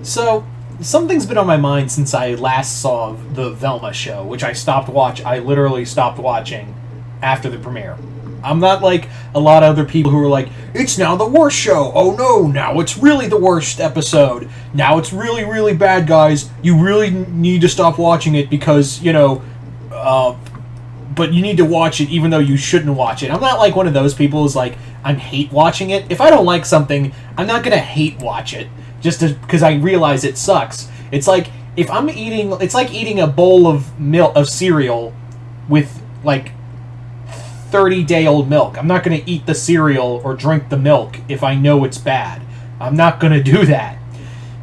So, something's been on my mind since I last saw the Velma show, which I literally stopped watching after the premiere. I'm not like a lot of other people who are like, it's now the worst show. Oh no, now it's really the worst episode. Now it's really, really bad, guys. You really need to stop watching it because, but you need to watch it even though you shouldn't watch it. I'm not like one of those people who's like, I hate watching it. If I don't like something, I'm not going to hate watch it just because I realize it sucks. It's like it's like eating a bowl of cereal with like 30-day-old milk. I'm not going to eat the cereal or drink the milk if I know it's bad. I'm not going to do that.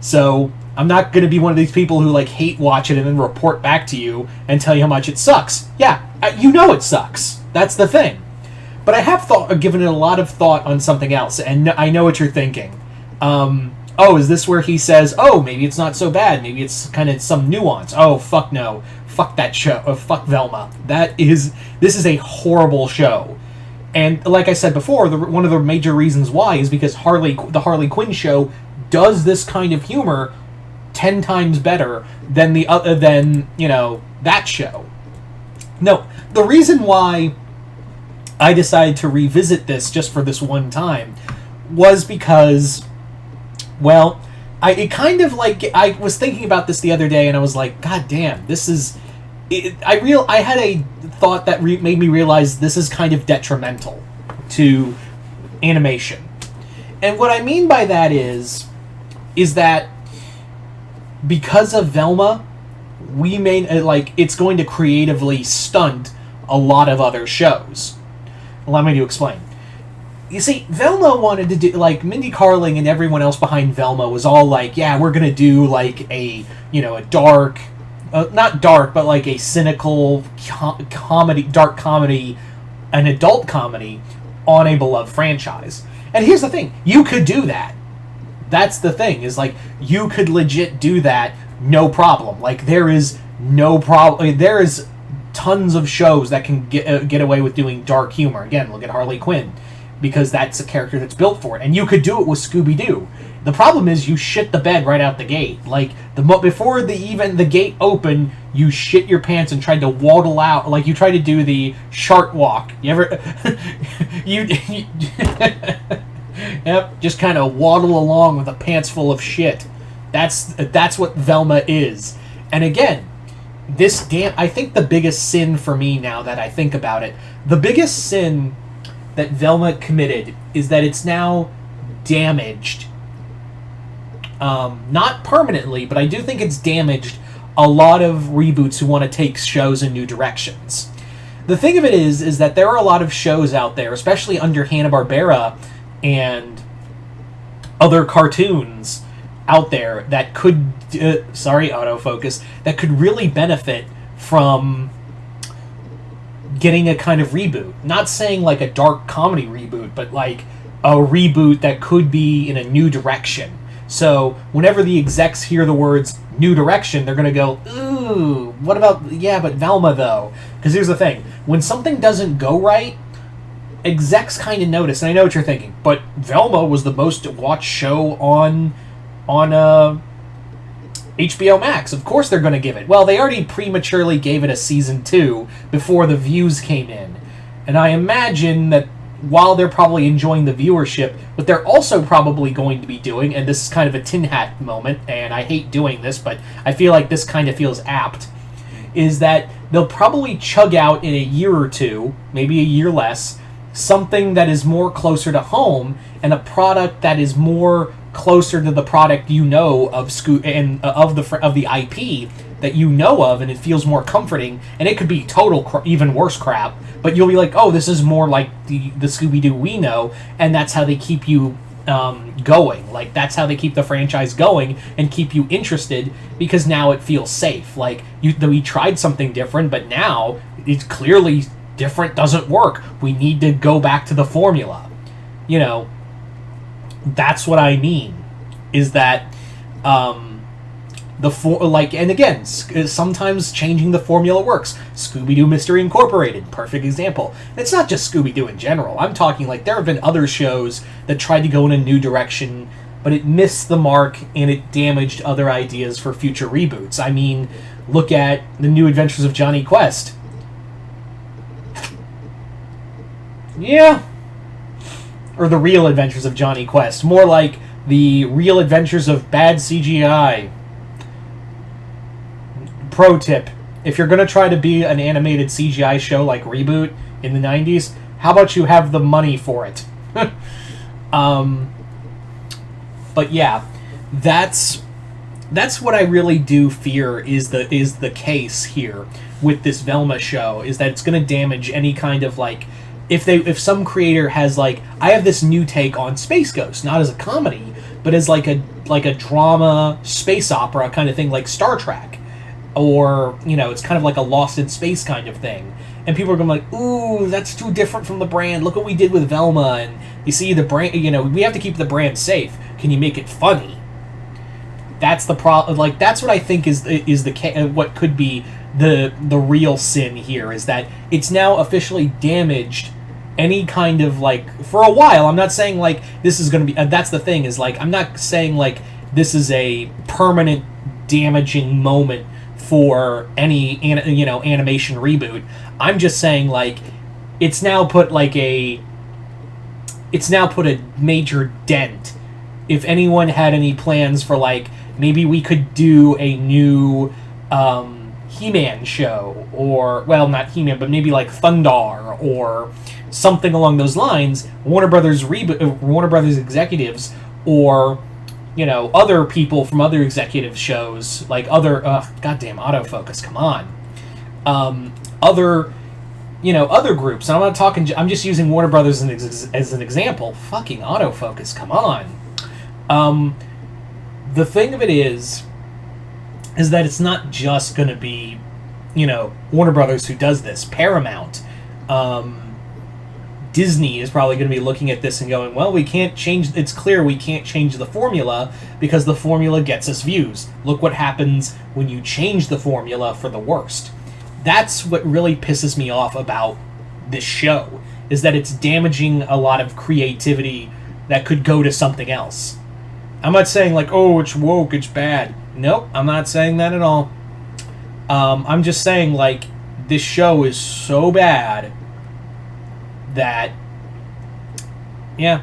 So I'm not going to be one of these people who like hate watch it and then report back to you and tell you how much it sucks. Yeah, you know it sucks. That's the thing. But I have given it a lot of thought on something else, and I know what you're thinking. Is this where he says, oh, maybe it's not so bad, maybe it's kind of some nuance. Oh, fuck no. Fuck that show. Fuck Velma. This is a horrible show. And like I said before, one of the major reasons why is because the Harley Quinn show does this kind of humor 10 times better than that show. No, the reason why I decided to revisit this just for this one time was because, well, I was thinking about this the other day and I was like, God damn, this is... I had a thought that made me realize this is kind of detrimental to animation. And what I mean by that is that because of Velma, we made it's going to creatively stunt a lot of other shows. Allow me to explain. You see, Velma wanted to do, like, Mindy Kaling and everyone else behind Velma was all like, yeah, we're gonna do, like, a dark, not dark, but like a cynical comedy, dark comedy, an adult comedy on a beloved franchise. And here's the thing, you could do that. That's the thing, is like, you could legit do that, no problem. Like, there is no problem, there is tons of shows that can get away with doing dark humor. Again, look at Harley Quinn, because that's a character that's built for it. And you could do it with Scooby-Doo. The problem is you shit the bed right out the gate. Like, before the gate opened, you shit your pants and tried to waddle out. Like, you tried to do the shark walk. You ever... Yep, just kind of waddle along with a pants full of shit. That's what Velma is. And again, I think the biggest sin for me now that I think about it, the biggest sin that Velma committed is that it's now damaged. Not permanently, but I do think it's damaged a lot of reboots who want to take shows in new directions. The thing of it is that there are a lot of shows out there, especially under Hanna-Barbera and other cartoons out there that could, sorry, autofocus, that could really benefit from getting a kind of reboot. Not saying like a dark comedy reboot, but like a reboot that could be in a new direction. So whenever the execs hear the words new direction, they're going to go, ooh, what about, yeah, but Velma though? Because here's the thing, when something doesn't go right, execs kind of notice, and I know what you're thinking, but Velma was the most watched show on HBO Max. Of course they're going to give it. Well, they already prematurely gave it a season 2 before the views came in. And I imagine that while they're probably enjoying the viewership, what they're also probably going to be doing, and this is kind of a tin hat moment, and I hate doing this, but I feel like this kind of feels apt, is that they'll probably chug out in a year or two, maybe a year less, something that is more closer to home, and a product that is more closer to the product you know of of the IP that you know of, and it feels more comforting. And it could be total even worse crap, but you'll be like, oh, this is more like the Scooby-Doo we know, and that's how they keep you going. Like, that's how they keep the franchise going and keep you interested, because now it feels safe. Like, we tried something different, but now it's clearly different, doesn't work. We need to go back to the formula. You know, that's what I mean, is that and again, sometimes changing the formula works. Scooby-Doo Mystery Incorporated, perfect example. And it's not just Scooby-Doo in general. I'm talking like there have been other shows that tried to go in a new direction, but it missed the mark and it damaged other ideas for future reboots. I mean, look at the New Adventures of Johnny Quest. Yeah. Or the Real Adventures of Johnny Quest. More like the Real Adventures of Bad CGI. Pro tip. If you're going to try to be an animated CGI show like Reboot in the 90s, how about you have the money for it? But yeah, that's what I really do fear is the case here with this Velma show, is that it's going to damage any kind of like, if some creator has like, I have this new take on Space Ghost, not as a comedy, but as like a drama space opera kind of thing, like Star Trek, or it's kind of like a Lost in Space kind of thing, and people are going to be like, ooh, that's too different from the brand. Look what we did with Velma, and you see the brand. We have to keep the brand safe. Can you make it funny? That's the problem. Like, that's what I think is the what could be the real sin here, is that it's now officially damaged any kind of, like, for a while. I'm not saying like this is going to be. That's the thing, is like, I'm not saying like this is a permanent damaging moment for any animation reboot. I'm just saying like it's now put a major dent. If anyone had any plans for like, maybe we could do a new He-Man show, or, well, not He-Man, but maybe like Thundar or something along those lines, Warner Brothers executives, or other people from other executive shows, like other goddamn autofocus, come on, other groups. And I'm not talking. I'm just using Warner Brothers as an example. Fucking autofocus, come on. The thing of it is that it's not just going to be, Warner Brothers who does this. Paramount, Disney is probably going to be looking at this and going, well, we can't change. It's clear we can't change the formula because the formula gets us views. Look what happens when you change the formula for the worst. That's what really pisses me off about this show, is that it's damaging a lot of creativity that could go to something else. I'm not saying like, oh, it's woke, it's bad. Nope, I'm not saying that at all. I'm just saying like, this show is so bad that, yeah,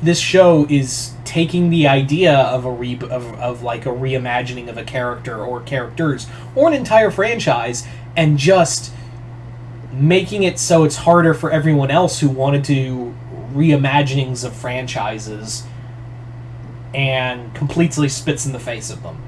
this show is taking the idea of of like a reimagining of a character or characters or an entire franchise and just making it so it's harder for everyone else who wanted to reimaginings of franchises, and completely spits in the face of them.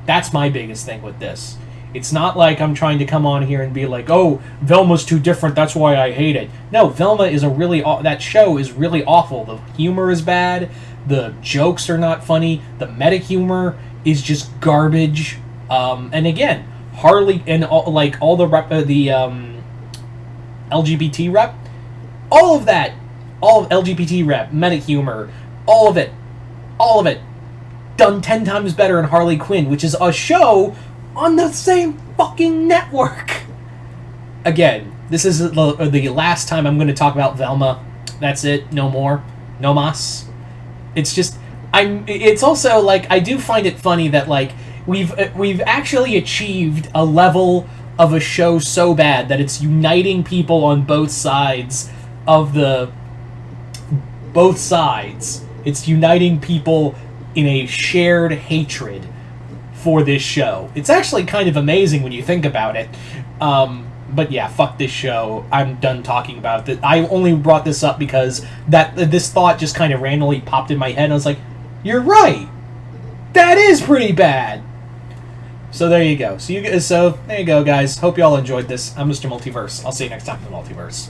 That's my biggest thing with this. It's not like I'm trying to come on here and be like, oh, Velma's too different, that's why I hate it. No, Velma is that show is really awful. The humor is bad, the jokes are not funny, the meta humor is just garbage. And again, Harley and all the LGBT rep, all of that, all of LGBT rep, meta humor, all of it, done 10 times better in Harley Quinn, which is a show on the same fucking network. Again, this is the last time I'm going to talk about Velma. That's it. No more. No mas. It's just, it's also like, I do find it funny that like we've actually achieved a level of a show so bad that it's uniting people on both sides. It's uniting people in a shared hatred for this show. It's actually kind of amazing when you think about it. But yeah, fuck this show. I'm done talking about it. I only brought this up because this thought just kind of randomly popped in my head, and I was like, you're right! That is pretty bad! So there you go. So there you go, guys. Hope you all enjoyed this. I'm Mr. Multiverse. I'll see you next time in the Multiverse.